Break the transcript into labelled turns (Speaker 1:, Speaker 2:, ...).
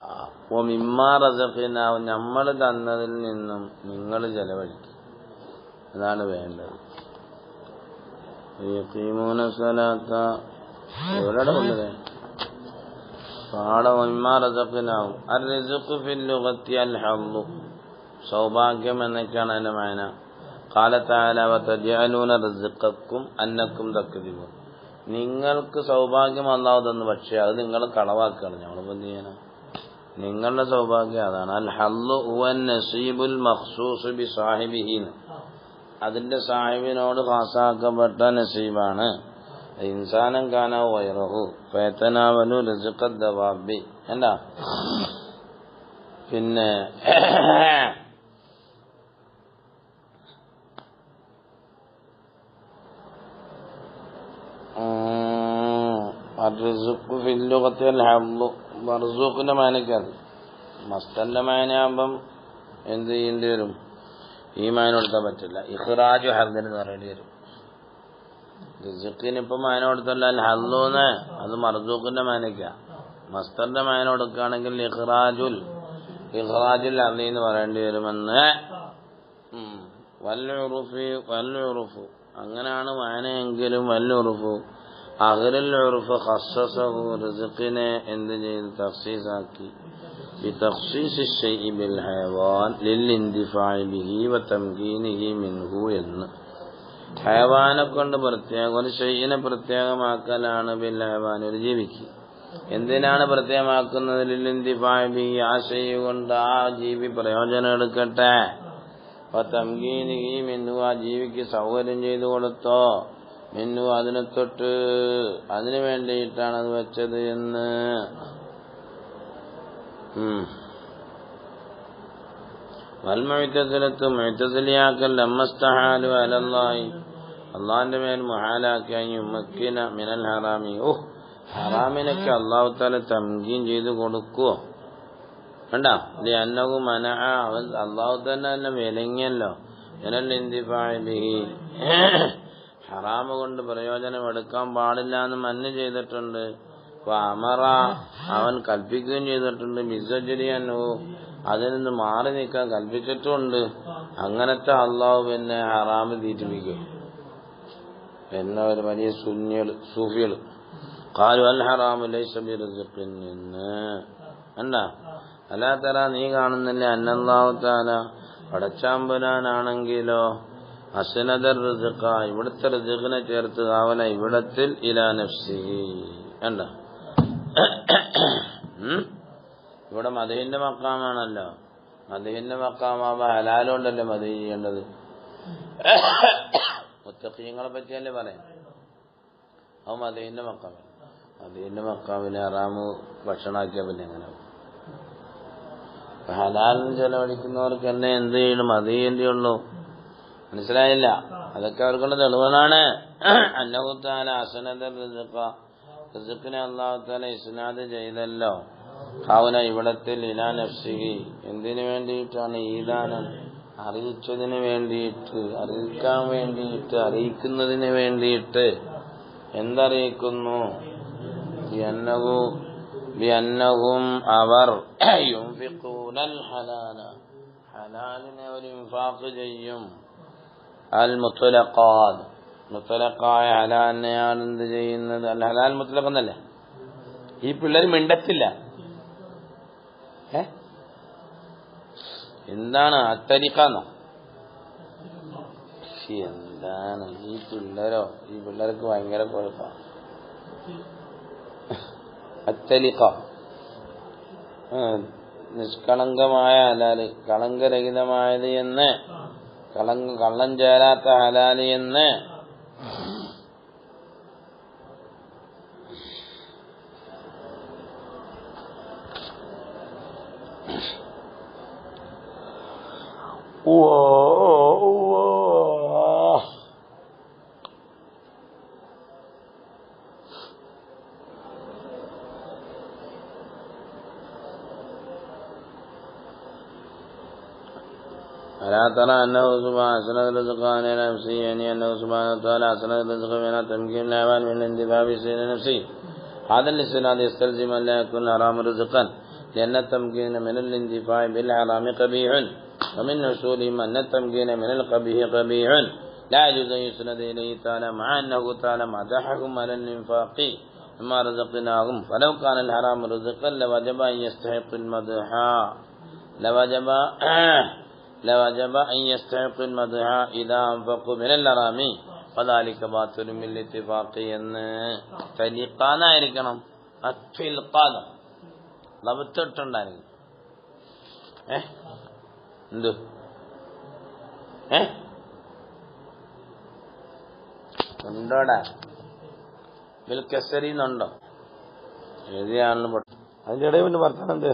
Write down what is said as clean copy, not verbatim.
Speaker 1: മിമ്മാ റസഖ്നാഹും നമ്മൾ തന്നതിൽ നിന്നും നിങ്ങൾ ചെലവഴിക്കും. അതാണ് വേണ്ടത്. യഖീമൂന സ്വലാത്ത എവിടെ കൊണ്ടുവരാൻ പാഠം മിമ്മാ റസഖ്നാഹും. അർറിസ്ഖു ഫിൽ ലുഗത്തി അൽ ഹദ്ദു, സൗഭാഗ്യം എന്നൊക്കെയാണ് അതിന്റെ മാന. ഖാല തആല വതജഅലൂന റിസ്ഖക്കും അന്നക്കും തക്ദിബൂൻ. നിങ്ങൾക്ക് സൗഭാഗ്യം അല്ലാഹു തന്നു, പക്ഷേ അത് നിങ്ങൾ കളവാക്കുകയാണ്. ഞങ്ങളിപ്പോൾ എന്ത് ചെയ്യാനാ? നിങ്ങളുടെ സൗഭാഗ്യം അതാണ്. അൽ ഹദ്ദു ഹുവൻ നസീബുൽ മഖ്സൂസ് ബി സാഹിബിഹി, അതിന്റെ സാഹിബിനോട് ഖാസാക്കപ്പെട്ട നസീബാണ്. ഇൻസാനം കാന വൈറഹു ഫയതനാവലു റിസ്ഖദ് ദവാബി. എന്താ പിന്നെ മർസൂഖിന്റെ മാനയ്ക്കത് മസ്തന്റെ മാനാകുമ്പം എന്ത് ചെയ്യേണ്ടി വരും? ഈ മാന കൊടുത്താൽ പറ്റില്ല. ഇഖ്റാജു ഹദ്ദിന് എന്ന് പറയേണ്ടി വരും. റിസ്ഖിന് ഇപ്പം മാന കൊടുത്തല്ല അൽ ഹദ്ദൂന്ന്, അത് മർസൂഖിന്റെ മാനയ്ക്ക. മസ്തന്റെ മാന കൊടുക്കുകയാണെങ്കിൽ ഇഖ്റാജുൽ അർളീന്ന് പറയേണ്ടി വരുമെന്ന്. വല്ലുറുഫ് അങ്ങനെയാണ് മാനയെങ്കിലും വല്ലുറുഫ് അഹ്ലുൽ ഉർഫ് ഖസ്സസഹു, റിസ്ഖിനെ എന്ത് ചെയ്തു? തഖ്സീസാക്കി. ബിതഖ്സീസി ശൈഇ ബിൽ ഹയവാൻ ലിൽഇൻതിഫാഇ ബിഹി വതംകീനിഹി മിൻഹു എന്ന്. ഹയവാനെ കൊണ്ട് പ്രത്യേകം ഒരു ശൈഇനെ പ്രത്യേകമാക്കലാണ് ബിൽ ഹയവാൻ, ഒരു ജീവിക്ക്. എന്തിനാണ് പ്രത്യേകമാക്കുന്നത്? ലിൽഇൻതിഫാഇ ബിഹി, ആ ശൈഇ കൊണ്ട് ആ ജീവി പ്രയോജനം എടുക്കട്ടെ. വതംകീനിഹി മിൻഹു, ആ ജീവിക്ക് സൗകര്യം ചെയ്തു കൊടുത്തോ. മിന്നു, അതിനെ തൊട്ട് അതിനു വേണ്ടിയിട്ടാണ് അത് വെച്ചത് എന്ന്. വൽമുഅ്തസിലത്തു, മുഅ്തസിലിയാക്കൽ ലമ്മസ്തഹാലു അലല്ലാഹി, അള്ളാഹിന്റെ മേൽ മുഹാലാക്കി യുമക്കിന മിനൽ ഹറാമി, ഹറാമിനൊക്കെ അള്ളാഹു തആല തംകീൻ ചെയ്തു കൊടുക്കുവോ? വേണ്ട. ലിഅന്നഹു മനഅ, അവൻ അള്ളാഹു തന്നെ വിലങ്ങിയല്ലോ. മിനൽ ഇന്തിഫാഇ ബിഹി, ഹറാമ് കൊണ്ട് പ്രയോജനം എടുക്കാൻ പാടില്ല എന്ന് മന്ന് ചെയ്തിട്ടുണ്ട്. അമറ, അവൻ കൽപ്പിക്കുകയും ചെയ്തിട്ടുണ്ട്. മിസ്സജരിയനു, അതിൽ നിന്ന് മാറി നിൽക്കാൻ കൽപ്പിച്ചിട്ടുമുണ്ട്. അങ്ങനത്തെ അള്ളാഹു പിന്നെ ഹറാമ് തീറ്റിപ്പിക്കും എന്ന ഒരു വലിയ സൂഫികൾ ഖാലു അൽ ഹറാമു ലൈസ ബിറിസ്ഖിൻ എന്ന്. എന്താ അല്ലാ തറ, നീ കാണുന്നില്ല അന്നല്ലാഹു തആല പടച്ചാമ്പുരാനാണെങ്കിലോ അസ്നദർ റിസ്ഖ, ഇവിടുത്തെ റിസ്ഖിനെ ചേർത്ത് ആവല ഇവിടത്തിൽ ഇലാ നഫ്സിഹി. കണ്ട, ഇവിടെ മദഹിന്റെ മക്കാമാണല്ലോ. മദഹിന്റെ മക്കാമാവുമ്പോ ഹലാലുകൊണ്ടല്ലേ മദഹ് ചെയ്യേണ്ടത്. മുത്തഖീങ്ങളെ പറ്റിയല്ലേ പറയാം. അത് മദഹിന്റെ മക്കാമ. മദഹിന്റെ മക്കാമിന് ഹറാമ് ഭക്ഷണമാക്കിയാ പിന്നെ എങ്ങനെ? ഹലാലിന് ചെലവഴിക്കുന്നവർക്കെന്നെ എന്ത് ചെയ്യണം? മദഹ് ചെയ്യേണ്ടിയുള്ളൂ. മനസ്സിലായില്ല? അതൊക്കെ അവർക്കുള്ള തെളിവുകളാണ്. അല്ലാഹു തആല അസ്നദർ റിസ്ഖ, റിസ്ഖിനെ അല്ലാഹു തആല ഇസ്നാദ് ചെയ്തല്ലോ. ഖൗന ഇവിടത്തിൽ ഇലാ നഫ്സിഹി, എന്തിനു വേണ്ടിയിട്ടാണ്? ഈദാനം, അറിയിച്ചതിന് വേണ്ടിയിട്ട്, അറിയിക്കാൻ വേണ്ടിയിട്ട്, അറിയിക്കുന്നതിന് വേണ്ടിയിട്ട്. എന്തറിയിക്കുന്നു? ബിഅന്നഹും അവർ യുൻഫിഖൂനൽ ഹലാല, ഹലാലിനെ അവർ ഇൻഫാഖ് ചെയ്യും. അൽ മുത്ലഖാത്, മുത്ലഖായ ഹലാലിനെയാണ് എന്ത് ചെയ്യുന്നത്? അൽ ഹലാൽ മുത്ലഖ് എന്നല്ലേ. ഈ പിള്ളേർ മിണ്ടത്തില്ല. എന്താണ് അത്തരിക്കാന്നോ? എന്താണ് ഈ പിള്ളേരോ? ഈ പിള്ളേർക്ക് ഭയങ്കര കുഴപ്പമാണ്. അത്തലിക്ക, നിഷ്കളങ്കമായ ഹലാല്, കളങ്കരഹിതമായത് എന്ന്, കള്ളം ചേരാത്ത ഹലാല് എന്ന്. ألا ترى أنه سبحانه أسند الرزق عن نفسه، يعني أنه سبحانه وتعالى أسند الرزق من تمكين الحيوان من الاندفاع بسير نفسه. هذا الاستناد يستلزم أن لا يكون حرام رزقا، لأن التمكين من الانتفاع بالحرام قبيح ومن أصولهم أن التمكين من القبيح قبيح لا يجوز أن يسند إليه تعالى مع أنه تعالى مدحهم على الإنفاق مما رزقناهم فلو كان الحرام رزقا لوجب أن يستحق المدح لوجب أن يستحق المدح إذا أنفقوا من الحرام فذلك باطل من الاتفاق ഫലിഖാനായിരിക്കണം അഫിൽഖാദം ലബത്തിട്ടുണ്ടായിരിക്കും എന്തു ഉണ്ടോടാ ബിൽക്കസരിന്നുണ്ടോ എഴുതിയാണല്ലോ അതിൻ്റെ ഇടയിൽ പിന്നെ വർത്തമാനം എന്ത്